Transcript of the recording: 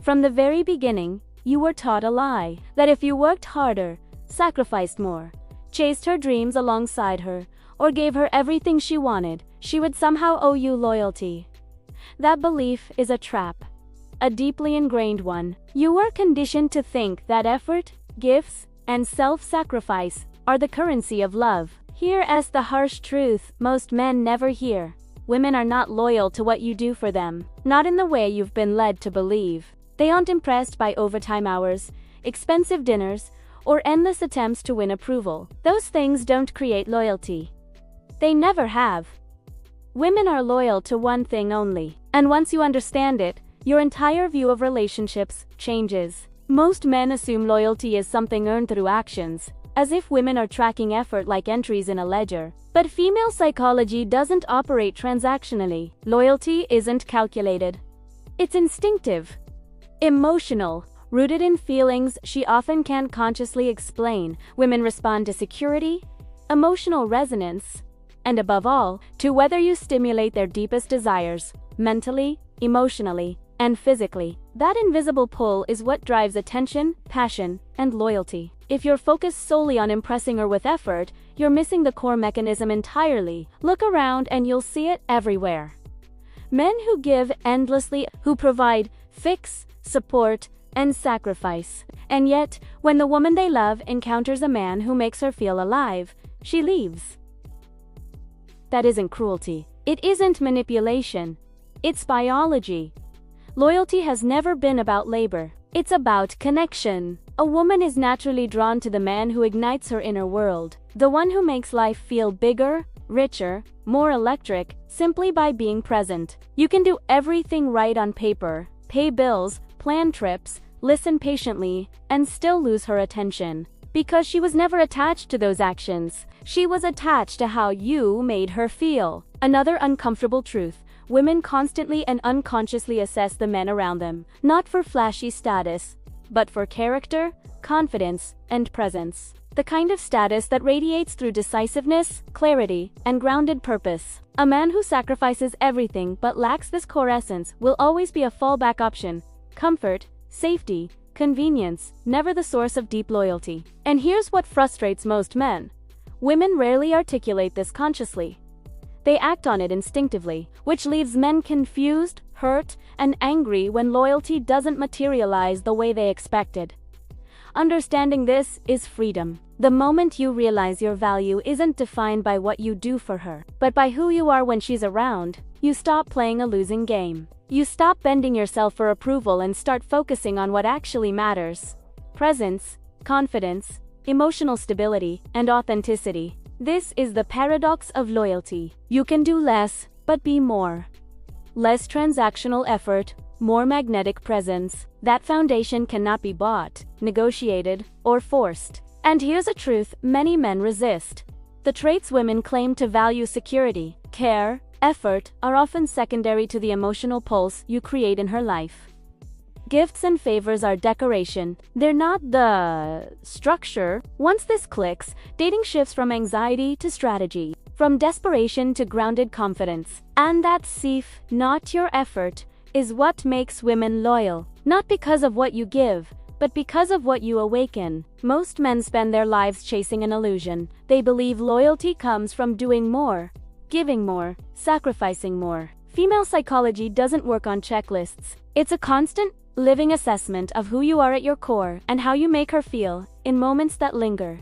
From the very beginning, you were taught a lie, that if you worked harder, sacrificed more, chased her dreams alongside her, or gave her everything she wanted, she would somehow owe you loyalty. That belief is a trap, a deeply ingrained one. You were conditioned to think that effort, gifts, and self-sacrifice are the currency of love. Here's the harsh truth most men never hear. Women are not loyal to what you do for them, not in the way you've been led to believe. They aren't impressed by overtime hours, expensive dinners, or endless attempts to win approval. Those things don't create loyalty. They never have. Women are loyal to one thing only, and once you understand it, your entire view of relationships changes. Most men assume loyalty is something earned through actions, as if women are tracking effort like entries in a ledger. But female psychology doesn't operate transactionally. Loyalty isn't calculated. It's instinctive, emotional, rooted in feelings she often can't consciously explain. Women respond to security, emotional resonance, and above all, to whether you stimulate their deepest desires, mentally, emotionally, and physically. That invisible pull is what drives attention, passion, and loyalty. If you're focused solely on impressing her with effort, you're missing the core mechanism entirely. Look around and you'll see it everywhere. Men who give endlessly, who provide, fix, support, and sacrifice. And yet, when the woman they love encounters a man who makes her feel alive, she leaves. That isn't cruelty. It isn't manipulation. It's biology. Loyalty has never been about labor. It's about connection. A woman is naturally drawn to the man who ignites her inner world, the one who makes life feel bigger, richer, more electric, simply by being present. You can do everything right on paper, pay bills, plan trips, listen patiently, and still lose her attention. Because she was never attached to those actions. She was attached to how you made her feel. Another uncomfortable truth. Women constantly and unconsciously assess the men around them, not for flashy status, but for character, confidence, and presence. The kind of status that radiates through decisiveness, clarity, and grounded purpose. A man who sacrifices everything but lacks this core essence will always be a fallback option. Comfort, safety, convenience, never the source of deep loyalty. And here's what frustrates most men. Women rarely articulate this consciously. They act on it instinctively, which leaves men confused, hurt, and angry when loyalty doesn't materialize the way they expected. Understanding this is freedom. The moment you realize your value isn't defined by what you do for her, but by who you are when she's around, you stop playing a losing game. You stop bending yourself for approval and start focusing on what actually matters. Presence, confidence, emotional stability, and authenticity. This is the paradox of loyalty. You can do less, but be more. Less transactional effort, more magnetic presence. That foundation cannot be bought, negotiated, or forced. And here's a truth many men resist. The traits women claim to value, security, care, effort, are often secondary to the emotional pulse you create in her life. Gifts and favors are decoration. They're not the structure. Once this clicks, dating shifts from anxiety to strategy, from desperation to grounded confidence. And that SEEF, not your effort, is what makes women loyal. Not because of what you give, but because of what you awaken. Most men spend their lives chasing an illusion. They believe loyalty comes from doing more, giving more, sacrificing more. Female psychology doesn't work on checklists. It's a constant, living assessment of who you are at your core and how you make her feel in moments that linger.